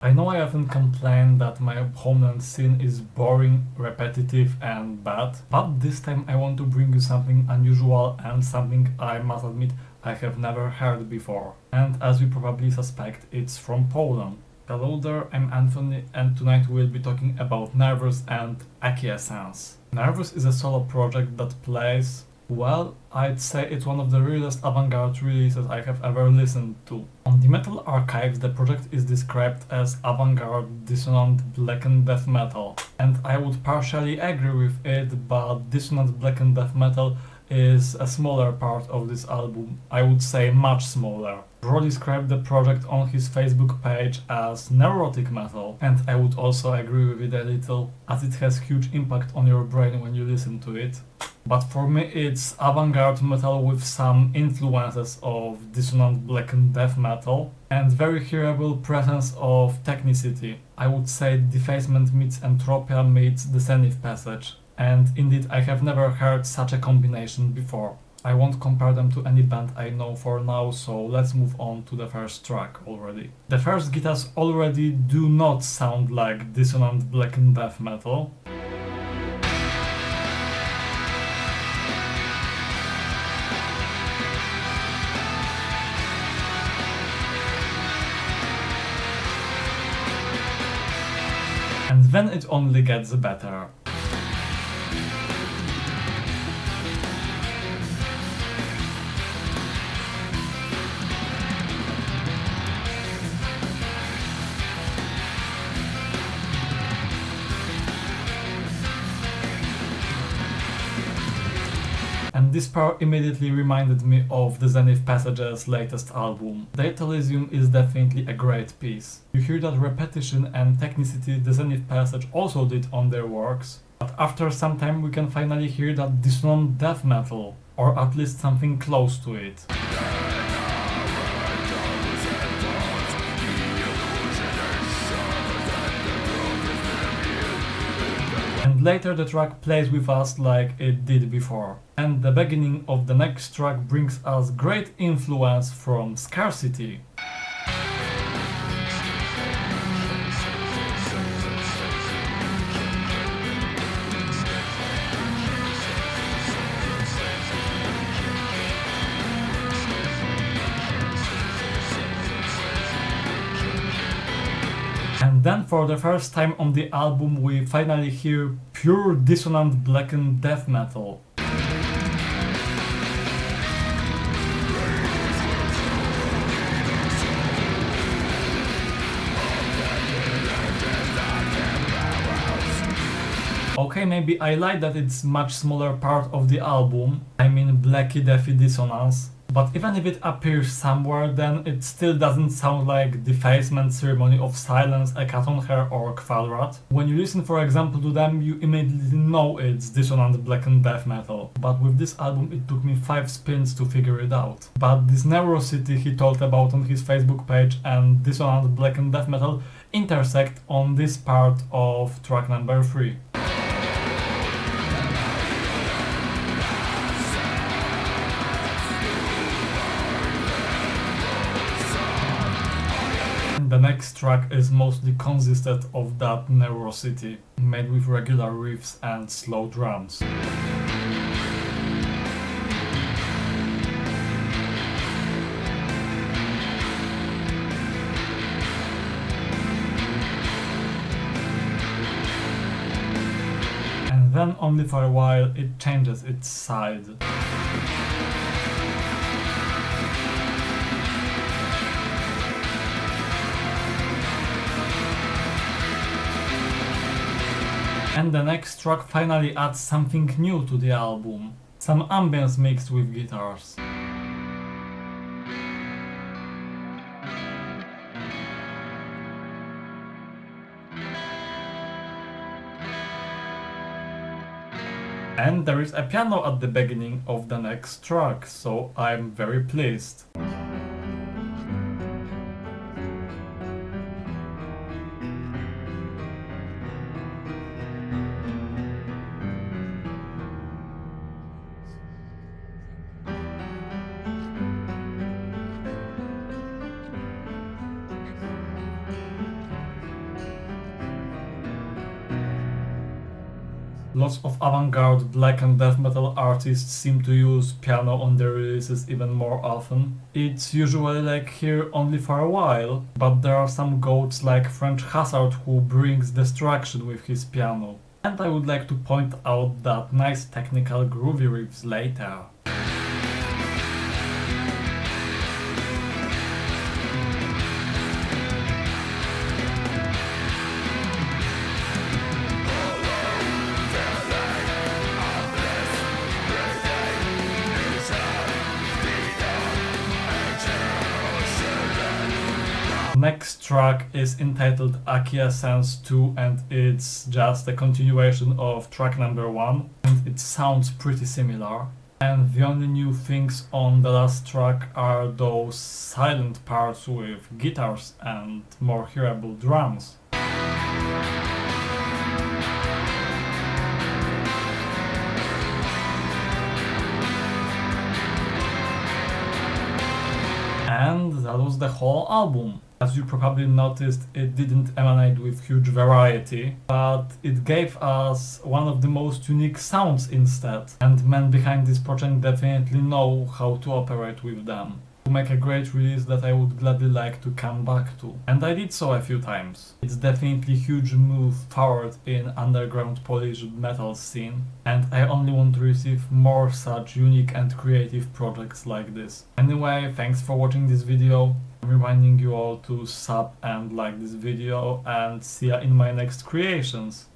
I know I often complain that my opponent's scene is boring, repetitive and bad, but this time I want to bring you something unusual and something I must admit I have never heard before. And as you probably suspect, it's from Poland. Hello there, I'm Anthony and tonight we'll be talking about Nervous and Acquiescence. Nervous is a solo project that plays, well, I'd say it's one of the realest avant-garde releases I have ever listened to. On the Metal Archives, the project is described as avant-garde, dissonant, blackened death metal. And I would partially agree with it, but dissonant blackened death metal is a smaller part of this album. I would say much smaller. Bro described the project on his Facebook page as neurotic metal, and I would also agree with it a little, as it has huge impact on your brain when you listen to it. But for me it's avant-garde metal with some influences of dissonant blackened death metal and very hearable presence of technicity. I would say Defacement meets Entropia meets the Zenith Passage, and indeed I have never heard such a combination before. I won't compare them to any band I know for now, so let's move on to the first track already. The first guitars already do not sound like dissonant blackened death metal. And then it only gets better. And this part immediately reminded me of the Zenith Passage's latest album. Data Elysium is definitely a great piece. You hear that repetition and technicity the Zenith Passage also did on their works, but after some time we can finally hear that dissonant death metal, or at least something close to it. And later the track plays with us like it did before. And the beginning of the next track brings us great influence from Scarcity. And then for the first time on the album we finally hear pure dissonant blackened death metal. Okay, maybe I like that it's much smaller part of the album, I mean blacky deathy dissonance, but even if it appears somewhere then it still doesn't sound like Defacement, Ceremony of Silence, A Cat on Hair or Quadrat. When you listen for example to them you immediately know it's dissonant blackened death metal, but with this album it took me 5 spins to figure it out. But this Neurocity he talked about on his Facebook page and dissonant blackened death metal intersect on this part of track number 3. The next track is mostly consisted of that Neurocity, made with regular riffs and slow drums. And then only for a while it changes its side. And the next track finally adds something new to the album. Some ambience mixed with guitars. And there is a piano at the beginning of the next track, so I'm very pleased. Lots of avant-garde black and death metal artists seem to use piano on their releases even more often. It's usually like here only for a while, but there are some goats like French Hazard who brings destruction with his piano. And I would like to point out that nice technical groovy riffs later. Next track is entitled Acquiescence 2 and it's just a continuation of track number 1 and it sounds pretty similar. And the only new things on the last track are those silent parts with guitars and more hearable drums. And that was the whole album. As you probably noticed, it didn't emanate with huge variety, but it gave us one of the most unique sounds instead, and men behind this project definitely know how to operate with them. To make a great release that I would gladly like to come back to. And I did so a few times. It's definitely a huge move forward in underground Polish metal scene, and I only want to receive more such unique and creative projects like this. Anyway, thanks for watching this video. I'm reminding you all to sub and like this video and see ya in my next creations.